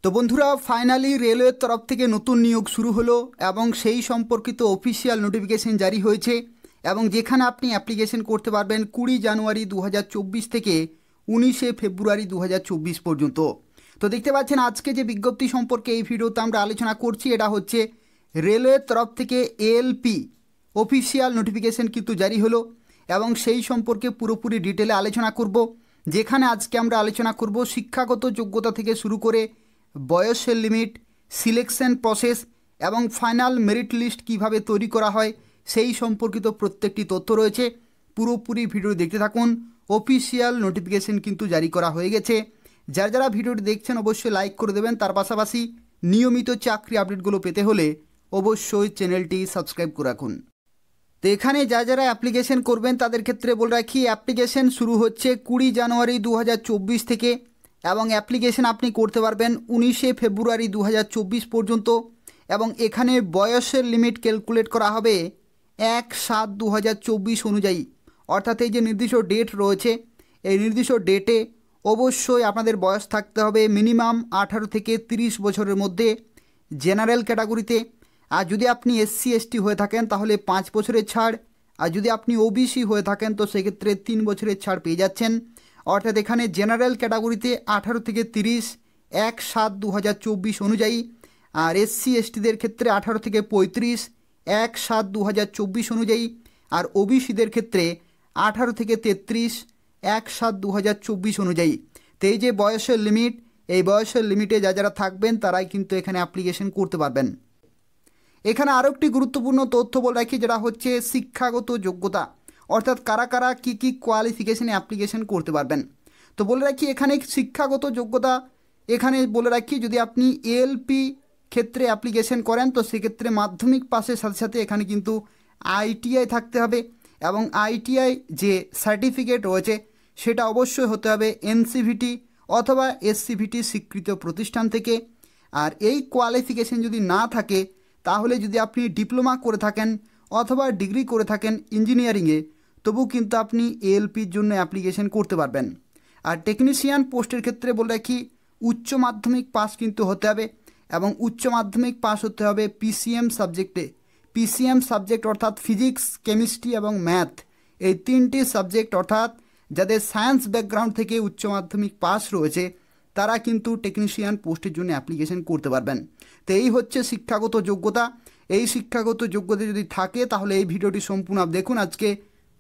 তো বন্ধুরা ফাইনালি রেলওয়ের তরফ থেকে নতুন নিয়োগ শুরু হলো এবং সেই সম্পর্কিত অফিসিয়াল নোটিফিকেশন জারি হয়েছে এবং যেখানে আপনি অ্যাপ্লিকেশন করতে পারবেন 20 জানুয়ারি 2024 থেকে 19 ফেব্রুয়ারি 2024 পর্যন্ত। তো দেখতে পাচ্ছেন আজকে যে বিজ্ঞপ্তি সম্পর্কে এই ভিডিওতে আমরা আলোচনা করছি, এটা হচ্ছে রেলওয়ের তরফ থেকে এএলপি অফিসিয়াল নোটিফিকেশন কিন্তু জারি হলো এবং সেই সম্পর্কে পুরোপুরি ডিটেলে আলোচনা করব। যেখানে আজকে আমরা আলোচনা করব শিক্ষাগত যোগ্যতা থেকে শুরু করে বয়সের লিমিট, সিলেকশন প্রসেস এবং ফাইনাল মেরিট লিস্ট কিভাবে তৈরি করা হয় সেই সম্পর্কিত প্রত্যেকটি তথ্য রয়েছে। পুরোপুরি ভিডিও দেখতে থাকুন। অফিসিয়াল নোটিফিকেশন কিন্তু জারি করা হয়ে গেছে। যারা ভিডিওটি দেখছেন অবশ্যই লাইক করে দেবেন। তার পাশাপাশি নিয়মিত চাকরি আপডেটগুলো পেতে হলে অবশ্যই চ্যানেলটি সাবস্ক্রাইব করে রাখুন। তো এখানে যারা অ্যাপ্লিকেশন করবেন তাদের ক্ষেত্রে বলে রাখি, অ্যাপ্লিকেশন শুরু হচ্ছে 20 জানুয়ারি 2024 থেকে এবং অ্যাপ্লিকেশন আপনি করতে পারবেন 19 ফেব্রুয়ারি 2024 পর্যন্ত এবং এখানে বয়সের লিমিট ক্যালকুলেট করা হবে 1/7/2024 অনুযায়ী। অর্থাৎ এই যে নির্দিষ্ট ডেট রয়েছে, এই নির্দিষ্ট ডেটে অবশ্যই আপনাদের বয়স থাকতে হবে মিনিমাম 18 থেকে 30 বছরের মধ্যে জেনারেল ক্যাটাগরিতে। আর যদি আপনি SC ST হয়ে থাকেন তাহলে 5 বছরের ছাড়, আর যদি আপনি OBC হয়ে থাকেন তো সেক্ষেত্রে 3 বছরের ছাড় পেয়ে যাচ্ছেন। অর্থাৎ এখানে জেনারেল ক্যাটাগরিতে 18 থেকে 30 1/7/2024 অনুযায়ী, আর SC STদের ক্ষেত্রে 18 থেকে 35 1/7/2024 অনুযায়ী, আর OBCদের ক্ষেত্রে 18 থেকে 33 1/7/2024 অনুযায়ী। তো এই যে বয়সের লিমিট, এই বয়সের লিমিটে যারা থাকবেন তারাই কিন্তু এখানে অ্যাপ্লিকেশন করতে পারবেন। এখানে আরও একটি গুরুত্বপূর্ণ তথ্য বলে রাখি, যেটা হচ্ছে শিক্ষাগত যোগ্যতা, অর্থাৎ কারা কারা কী কোয়ালিফিকেশানে অ্যাপ্লিকেশন করতে পারবেন। তো বলে রাখি এখানে শিক্ষাগত যোগ্যতা, এখানে বলে রাখি যদি আপনি এএলপি ক্ষেত্রে অ্যাপ্লিকেশন করেন তো সেক্ষেত্রে মাধ্যমিক পাসের সাথে সাথে এখানে কিন্তু ITI থাকতে হবে এবং ITI যে সার্টিফিকেট রয়েছে সেটা অবশ্যই হতে হবে NCVT অথবা SCVT স্বীকৃত প্রতিষ্ঠান থেকে। আর এই কোয়ালিফিকেশন যদি না থাকে তাহলে যদি আপনি ডিপ্লোমা করে থাকেন অথবা ডিগ্রি করে থাকেন ইঞ্জিনিয়ারিংয়ে, তবু কিন্তু আপনি এএলপির জন্য অ্যাপ্লিকেশন করতে পারবেন। আর টেকনিশিয়ান পোস্টের ক্ষেত্রে বলে রাখি উচ্চ মাধ্যমিক পাস কিন্তু হতে হবে এবং উচ্চ মাধ্যমিক পাস হতে হবে PCM সাবজেক্টে। PCM সাবজেক্ট অর্থাৎ ফিজিক্স, কেমিস্ট্রি এবং ম্যাথ, এই 3টি সাবজেক্ট অর্থাৎ যাদের সায়েন্স ব্যাকগ্রাউন্ড থেকে উচ্চ মাধ্যমিক পাস রয়েছে তারা কিন্তু টেকনিশিয়ান পোস্টের জন্য অ্যাপ্লিকেশন করতে পারবেন। তো এই হচ্ছে শিক্ষাগত যোগ্যতা। এই শিক্ষাগত যোগ্যতা যদি থাকে তাহলে এই ভিডিওটি সম্পূর্ণ দেখুন। আজকে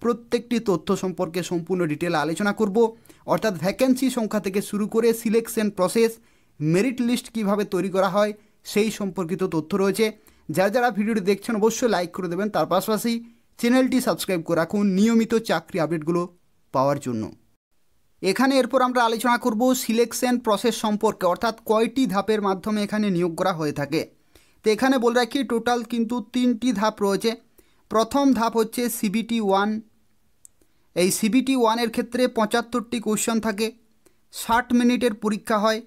প্রত্যেকটি তথ্য সম্পর্কে সম্পূর্ণ ডিটেল আলোচনা করব, অর্থাৎ ভ্যাকেন্সি সংখ্যা থেকে শুরু করে সিলেকশন প্রসেস, মেরিট লিস্ট কিভাবে তৈরি করা হয় সেই সম্পর্কিত তথ্য রয়েছে। যারা ভিডিওটি দেখছেন অবশ্যই লাইক করে দেবেন। তার পাশাপাশি চ্যানেলটি সাবস্ক্রাইব করে রাখুন নিয়মিত চাকরি আপডেটগুলো পাওয়ার জন্য। এখানে এরপর আমরা আলোচনা করব সিলেকশন প্রসেস সম্পর্কে, অর্থাৎ কয়টি ধাপের মাধ্যমে এখানে নিয়োগ করা হয়ে থাকে। তো এখানে বলে রাখি টোটাল কিন্তু 3টি ধাপ রয়েছে। প্রথম ধাপ হচ্ছে CBT 1। এই CBT 1-এর ক্ষেত্রে 75টি কোশ্চেন থাকে, 60 মিনিটের পরীক্ষা হয়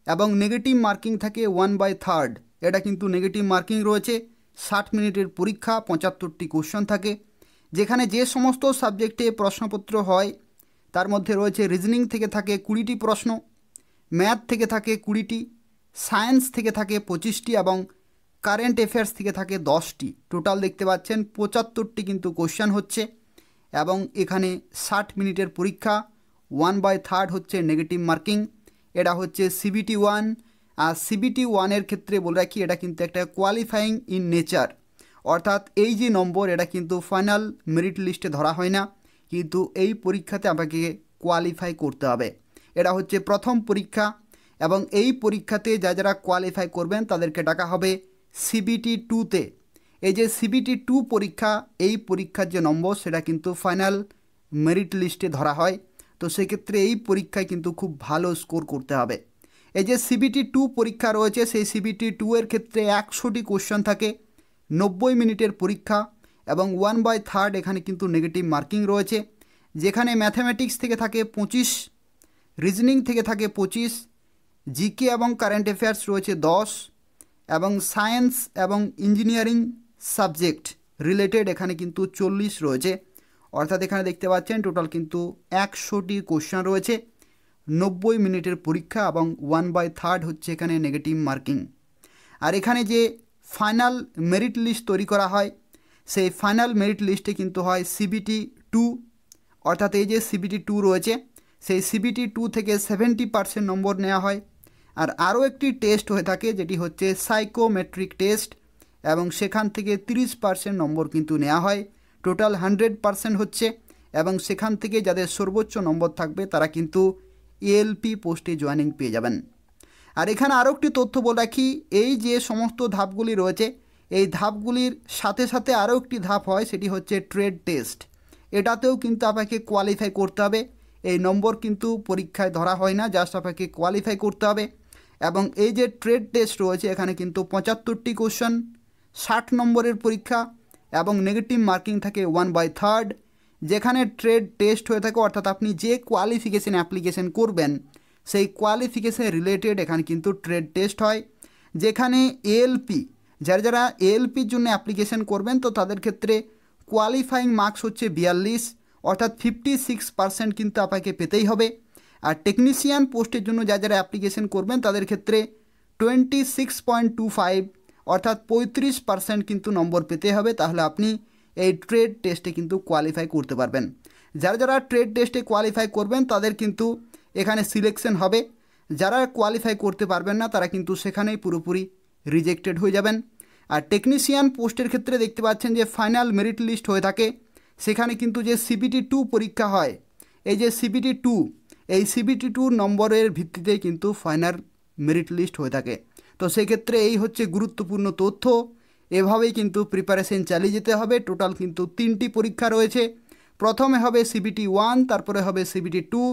এবং নেগেটিভ মার্কিং থাকে 1/3। এটা কিন্তু নেগেটিভ মার্কিং রয়েছে। 60 মিনিটের পরীক্ষা, 75টি কোশ্চেন থাকে, যেখানে যে সমস্ত সাবজেক্টে প্রশ্নপত্র হয় তার মধ্যে রয়েছে রিজনিং থেকে থাকে 20টি প্রশ্ন, ম্যাথ থেকে থাকে 20টি, সায়েন্স থেকে থাকে 25টি এবং কারেন্ট অ্যাফেয়ার্স থেকে থাকে 10টি। টোটাল দেখতে পাচ্ছেন 75টি কিন্তু কোশ্চেন হচ্ছে এবং এখানে 60 মিনিটের পরীক্ষা, 1/3 হচ্ছে নেগেটিভ মার্কিং। এটা হচ্ছে CBT 1। আর CBT 1-এর ক্ষেত্রে বলে রাখি এটা কিন্তু একটা কোয়ালিফাইং ইন নেচার, অর্থাৎ এই যে নম্বর এটা কিন্তু ফাইনাল মেরিট লিস্টে ধরা হয় না, কিন্তু এই পরীক্ষাতে আপনাকে কোয়ালিফাই করতে হবে। এটা হচ্ছে প্রথম পরীক্ষা এবং এই পরীক্ষাতে যারা কোয়ালিফাই করবেন তাদেরকে ডাকা হবে CBT 2-তে। এই যে CBT 2 পরীক্ষা, এই পরীক্ষার যে নম্বর সেটা কিন্তু ফাইনাল মেরিট লিস্টে ধরা হয়। তো সেক্ষেত্রে এই পরীক্ষায় কিন্তু খুব ভালো স্কোর করতে হবে। এই যে CBT 2 পরীক্ষা রয়েছে সেই CBT 2-এর ক্ষেত্রে 100টি কোশ্চেন থাকে, 90 মিনিটের পরীক্ষা এবং 1/3 এখানে কিন্তু নেগেটিভ মার্কিং রয়েছে, যেখানে ম্যাথামেটিক্স থেকে থাকে 25, রিজনিং থেকে থাকে 25, জিকে এবং কারেন্ট অ্যাফেয়ার্স রয়েছে 10 এবং সায়েন্স এবং ইঞ্জিনিয়ারিং সাবজেক্ট রিলেটেড এখানে কিন্তু 40 রয়েছে। অর্থাৎ এখানে দেখতে পাচ্ছেন টোটাল কিন্তু 100টি কোশ্চেন রয়েছে। 90 মিনিটের পরীক্ষা এবং 1/3 হচ্ছে এখানে নেগেটিভ মার্কিং। আর এখানে যে ফাইনাল মেরিট লিস্ট তৈরি করা হয় সেই ফাইনাল মেরিট লিস্টে কিন্তু হয় CBT 2, অর্থাৎ এই যে CBT 2 রয়েছে সেই CBT 2 থেকে 70% নম্বর নেওয়া হয়। আর আরও একটি টেস্ট হয়ে থাকে যেটি হচ্ছে সাইকোমেট্রিক টেস্ট, এবং সেখান থেকে 30% নম্বর কিন্তু নেওয়া হয়। টোটাল 100% হচ্ছে, এবং সেখান থেকে যাদের সর্বোচ্চ নম্বর থাকবে তারা কিন্তু ALP পোস্টে জয়েনিং পেয়ে যাবেন। আর এখানে আরও একটি তথ্য বলে রাখি, এই যে সমস্ত ধাপগুলি রয়েছে এই ধাপগুলির সাথে সাথে আরও একটি ধাপ হয়, সেটি হচ্ছে ট্রেড টেস্ট। এটাতেও কিন্তু আপনাকে কোয়ালিফাই করতে হবে। এই নম্বর কিন্তু পরীক্ষায় ধরা হয় না, জাস্ট আপনাকে কোয়ালিফাই করতে হবে। এবং এই যে ট্রেড টেস্ট রয়েছে এখানে কিন্তু 75টি কোশ্চেন, 60 নম্বরের পরীক্ষা, এবং নেগেটিভ মার্কিং থাকে 1/3। যেখানে ট্রেড টেস্ট হয়ে থাকে অর্থাৎ আপনি যে কোয়ালিফিকেশন অ্যাপ্লিকেশন করবেন সেই কোয়ালিফিকেশন রিলেটেড এখানে কিন্তু ট্রেড টেস্ট হয়। যেখানে ALP যারা ALPর জন্য অ্যাপ্লিকেশন করবেন তো তাদের ক্ষেত্রে কোয়ালিফাইং মার্কস হচ্ছে 42, অর্থাৎ 56% কিন্তু আপনাকে পেতেই হবে। আর টেকনিশিয়ান পোস্টের জন্য যারা অ্যাপ্লিকেশন করবেন তাদের ক্ষেত্রে 26.25 অর্থাৎ 35% কিন্তু নম্বর পেতে হবে, তাহলে আপনি এই ট্রেড টেস্টে কিন্তু কোয়ালিফাই করতে পারবেন। যারা ট্রেড টেস্টে কোয়ালিফাই করবেন তাদের কিন্তু এখানে সিলেকশন হবে, যারা কোয়ালিফাই করতে পারবেন না তারা কিন্তু সেখানেই পুরোপুরি রিজেক্টেড হয়ে যাবেন। আর টেকনিশিয়ান পোস্টের ক্ষেত্রে দেখতে পাচ্ছেন যে ফাইনাল মেরিট লিস্ট হয়ে থাকে, সেখানে কিন্তু যে CBT 2 পরীক্ষা হয়, এই যে CBT 2 এই CBT 2 নম্বরের ভিত্তিতেই কিন্তু ফাইনাল মেরিট লিস্ট হয়ে থাকে। তো সেক্ষেত্রে এই হচ্ছে গুরুত্বপূর্ণ তথ্য, এভাবেই কিন্তু প্রিপারেশন চালিয়ে যেতে হবে। টোটাল কিন্তু 3টি পরীক্ষা রয়েছে, প্রথমে হবে CBT 1, তারপরে হবে CBT 2,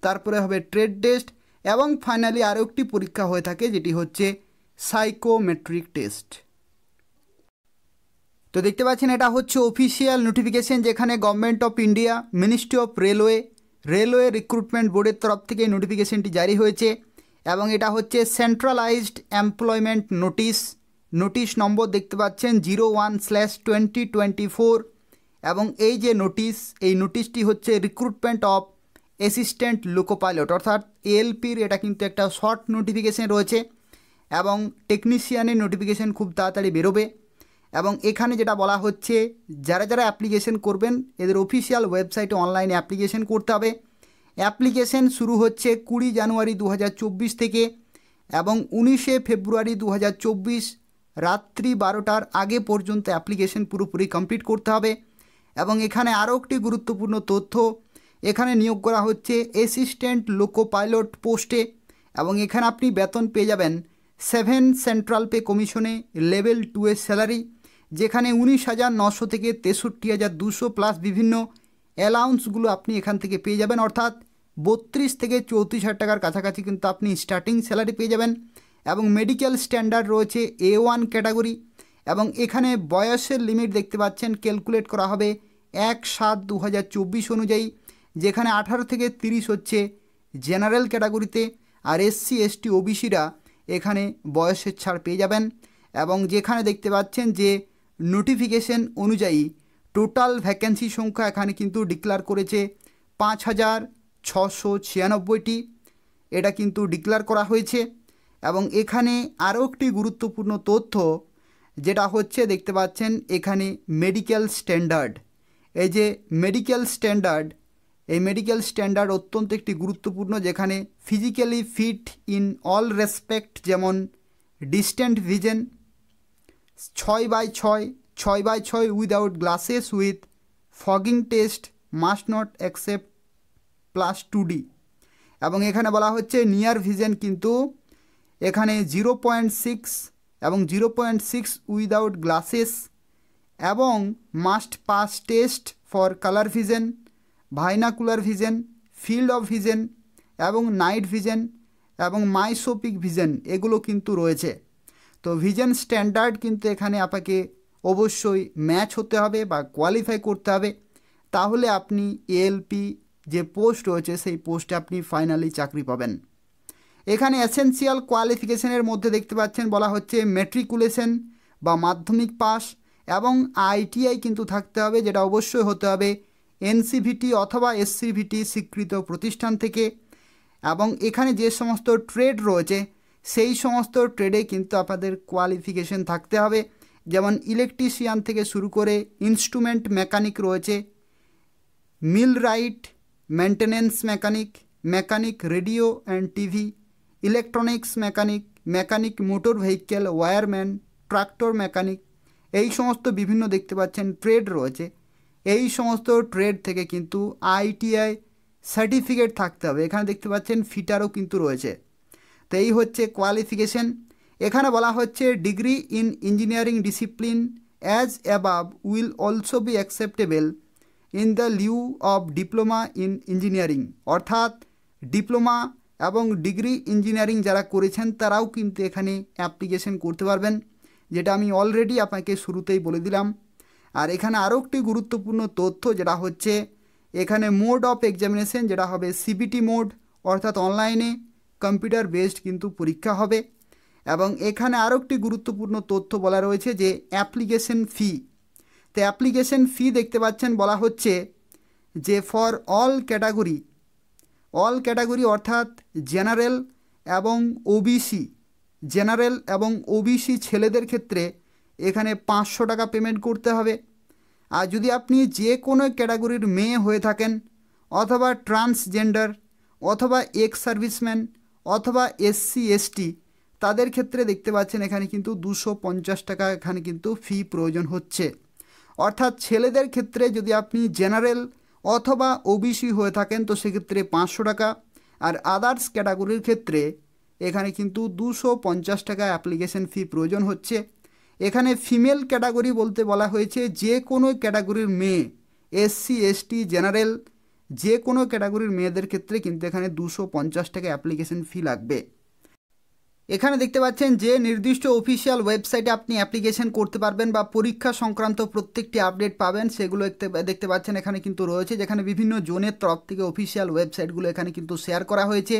তারপরে হবে ট্রেড টেস্ট, এবং ফাইনালি আরও একটি পরীক্ষা হয়ে থাকে যেটি হচ্ছে সাইকোমেট্রিক টেস্ট। তো দেখতে পাচ্ছেন এটা হচ্ছে অফিসিয়াল নোটিফিকেশন, যেখানে government of India ministry of railway recruitment বোর্ডের তরফ থেকে নোটিফিকেশনটি জারি হয়েছে, এবং এটা হচ্ছে সেন্ট্রালাইজড এমপ্লয়মেন্ট নোটিশ নম্বর দেখতে পাচ্ছেন 01/2024। এবং এই যে এই নোটিশটি হচ্ছে recruitment of assistant loco pilot, অর্থাৎ ALPর এটা কিন্তু একটা শর্ট নোটিফিকেশন রয়েছে, এবং টেকনিশিয়ানের নোটিফিকেশন খুব তাড়াতাড়ি বেরোবে। এবং এখানে যেটা বলা হচ্ছে যারা অ্যাপ্লিকেশন করবেন এদের অফিসিয়াল ওয়েবসাইটে অনলাইনে অ্যাপ্লিকেশন করতে হবে। অ্যাপ্লিকেশন শুরু হচ্ছে 20 জানুয়ারি 2024 থেকে, এবং 19 ফেব্রুয়ারি 2024 রাত্রি 12টার আগে পর্যন্ত অ্যাপ্লিকেশন পুরোপুরি কমপ্লিট করতে হবে। এবং এখানে আরও একটি গুরুত্বপূর্ণ তথ্য, এখানে নিয়োগ করা হচ্ছে অ্যাসিস্ট্যান্ট লোকো পাইলট পোস্টে, এবং এখানে আপনি বেতন পেয়ে যাবেন 7 সেন্ট্রাল পে কমিশনে লেভেল 2 এর স্যালারি, যেখানে 19,900 থেকে 63,200 প্লাস বিভিন্ন অ্যালাউন্সগুলো আপনি এখান থেকে পেয়ে যাবেন, অর্থাৎ 32 থেকে 34,000 টাকার কাছাকাছি কিন্তু আপনি স্টার্টিং স্যালারি পেয়ে যাবেন। এবং মেডিকেল স্ট্যান্ডার্ড রয়েছে A1 ক্যাটাগরি, এবং এখানে বয়সের লিমিট দেখতে পাচ্ছেন ক্যালকুলেট করা হবে 1/7/2024 অনুযায়ী, যেখানে 18 থেকে 30 হচ্ছে জেনারেল ক্যাটাগরিতে, আর SC ST OBCরা এখানে বয়সের ছাড় পেয়ে যাবেন। এবং যেখানে দেখতে পাচ্ছেন যে নোটিফিকেশন অনুযায়ী টোটাল ভ্যাকেন্সি সংখ্যা এখানে কিন্তু ডিক্লেয়ার করেছে 5,696টি, এটা কিন্তু ডিক্লেয়ার করা হয়েছে। এবং এখানে আরও একটি গুরুত্বপূর্ণ তথ্য যেটা হচ্ছে দেখতে পাচ্ছেন এখানে মেডিকেল স্ট্যান্ডার্ড, এই যে মেডিকেল স্ট্যান্ডার্ড অত্যন্ত একটি গুরুত্বপূর্ণ, যেখানে physically fit in all respect, যেমন distant vision 6/6 without glasses with fogging test must not accept +2D। এবং এখানে বলা হচ্ছে নিয়ার ভিশন কিন্তু এখানে 0.6 এবং 0.6 উইদাউট গ্লাসেস, এবং must pass test for colour vision, binocular vision, field of vision, এবং নাইট ভিশন, এবং মাইসোপিক ভিশন, এগুলো কিন্তু রয়েছে। তো ভিশন স্ট্যান্ডার্ড কিন্তু এখানে আপনাকে অবশ্যই ম্যাচ হতে হবে বা কোয়ালিফাই করতে হবে, তাহলে আপনি ALP যে পোস্ট রয়েছে সেই পোস্টে আপনি ফাইনালি চাকরি পাবেন। এখানে এসেনশিয়াল কোয়ালিফিকেশনের মধ্যে দেখতে পাচ্ছেন বলা হচ্ছে ম্যাট্রিকুলেশন বা মাধ্যমিক পাস, এবং ITI কিন্তু থাকতে হবে, যেটা অবশ্যই হতে হবে NCVT অথবা SCVT স্বীকৃত প্রতিষ্ঠান থেকে। এবং এখানে যে সমস্ত ট্রেড রয়েছে সেই সমস্ত ট্রেডে কিন্তু আপনাদের কোয়ালিফিকেশন থাকতে হবে, যেমন ইলেকট্রিশিয়ান থেকে শুরু করে ইনস্ট্রুমেন্ট মেকানিক রয়েছে, millwright, maintenance mechanic, mechanic radio and TV, electronics mechanic, mechanic motor vehicle, wireman, tractor mechanic, এই সমস্ত বিভিন্ন দেখতে পাচ্ছেন ট্রেড রয়েছে। এই সমস্ত ট্রেড থেকে কিন্তু আইটিআই সার্টিফিকেট থাকতে হবে। এখানে দেখতে পাচ্ছেন ফিটারও কিন্তু রয়েছে। তো এই হচ্ছে কোয়ালিফিকেশন। এখানে বলা হচ্ছে degree in engineering discipline as above will also be acceptable in the Liu of diploma in engineering, অর্থাৎ ডিপ্লোমা এবং ডিগ্রি ইঞ্জিনিয়ারিং যারা করেছেন তারাও কিন্তু এখানে অ্যাপ্লিকেশন করতে পারবেন, যেটা আমি অলরেডি আপনাকে শুরুতেই বলে দিলাম। আর এখানে আরও একটি গুরুত্বপূর্ণ তথ্য যেটা হচ্ছে এখানে মোড অফ এক্সামিনেশন যেটা হবে সিবিটি মোড, অর্থাৎ অনলাইনে কম্পিউটার বেসড কিন্তু পরীক্ষা হবে। এবং এখানে আরও একটি গুরুত্বপূর্ণ তথ্য বলা রয়েছে যে অ্যাপ্লিকেশন ফি। তো অ্যাপ্লিকেশন ফি দেখতে পাচ্ছেন বলা হচ্ছে যে ফর অল ক্যাটাগরি অর্থাৎ জেনারেল এবং ওবিসি, জেনারেল এবং ওবিসি ছেলেদের ক্ষেত্রে এখানে 500 টাকা পেমেন্ট করতে হবে। আর যদি আপনি যে কোনো ক্যাটাগরির মেয়ে হয়ে থাকেন, অথবা ট্রান্সজেন্ডার, অথবা এক্স সার্ভিসম্যান, অথবা এসসি এসটি, তাদের ক্ষেত্রে দেখতে পাচ্ছেন এখানে কিন্তু 250 টাকা এখানে কিন্তু ফি প্রয়োজন হচ্ছে। অর্থাৎ ছেলেদের ক্ষেত্রে যদি আপনি জেনারেল অথবা ওবিসি হয়ে থাকেন তো সেক্ষেত্রে 500 টাকা, আর আদার্স ক্যাটাগরির ক্ষেত্রে এখানে কিন্তু 250 টাকা অ্যাপ্লিকেশন ফি প্রয়োজন হচ্ছে। এখানে ফিমেল ক্যাটাগরি বলতে বলা হয়েছে যে কোনো ক্যাটাগরির মেয়ে, এসসি এসটি জেনারেল, যে কোনো ক্যাটাগরির মেয়েদের ক্ষেত্রে কিন্তু এখানে 250 টাকা অ্যাপ্লিকেশন ফি লাগবে। এখানে দেখতে পাচ্ছেন যে নির্দিষ্ট অফিসিয়াল ওয়েবসাইটে আপনি অ্যাপ্লিকেশন করতে পারবেন বা পরীক্ষা সংক্রান্ত প্রত্যেকটি আপডেট পাবেন, সেগুলো দেখতে পাচ্ছেন এখানে কিন্তু রয়েছে, যেখানে বিভিন্ন জোনের তরফ থেকে অফিসিয়াল ওয়েবসাইটগুলো এখানে কিন্তু শেয়ার করা হয়েছে,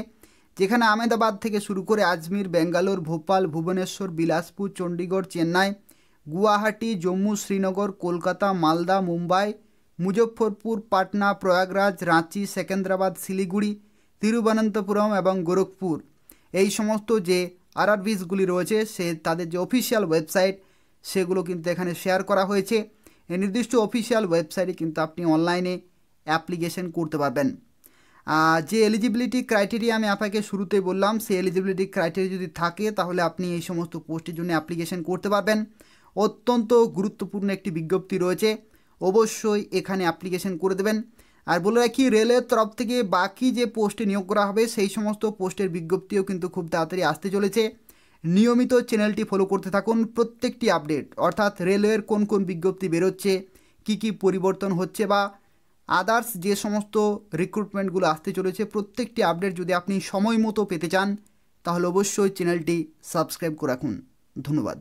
যেখানে আহমেদাবাদ থেকে শুরু করে আজমির, বেঙ্গালোর, ভোপাল, ভুবনেশ্বর, বিলাসপুর, চণ্ডীগড়, চেন্নাই, গুয়াহাটি, জম্মু, শ্রীনগর, কলকাতা, মালদা, মুম্বাই, মুজফ্ফরপুর, পাটনা, প্রয়াগরাজ, রাঁচি, সেকেন্দ্রাবাদ, শিলিগুড়ি, তিরুবনন্তপুরম এবং গোরখপুর, এই সমস্ত যে আরআরবিসগুলি রয়েছে তাদের যে অফিসিয়াল ওয়েবসাইট সেগুলো কিন্তু এখানে শেয়ার করা হয়েছে। এই নির্দিষ্ট অফিসিয়াল ওয়েবসাইটে কিন্তু আপনি অনলাইনে অ্যাপ্লিকেশন করতে পারবেন। যে এলিজিবিলিটি ক্রাইটেরিয়া আমি আপনাকে শুরুতেই বললাম, সেই এলিজিবিলিটি ক্রাইটেরিয়া যদি থাকে তাহলে আপনি এই সমস্ত পোস্টের জন্য অ্যাপ্লিকেশন করতে পারবেন। অত্যন্ত গুরুত্বপূর্ণ একটি বিজ্ঞপ্তি রয়েছে, অবশ্যই এখানে অ্যাপ্লিকেশন করে দেবেন। আর বলে রাখি, রেলের তরফ থেকে বাকি যে পোস্টে নিয়োগ করা হবে সেই সমস্ত পোস্টের বিজ্ঞপ্তিও কিন্তু খুব তাড়াতাড়ি আসতে চলেছে। নিয়মিত চ্যানেলটি ফলো করতে থাকুন, প্রত্যেকটি আপডেট অর্থাৎ রেলওয়ের কোন কোন বিজ্ঞপ্তি বেরোচ্ছে, কি পরিবর্তন হচ্ছে বা আদার্স যে সমস্ত রিক্রুটমেন্টগুলো আসতে চলেছে, প্রত্যেকটি আপডেট যদি আপনি সময় মতো পেতে চান তাহলে অবশ্যই চ্যানেলটি সাবস্ক্রাইব করে রাখুন। ধন্যবাদ।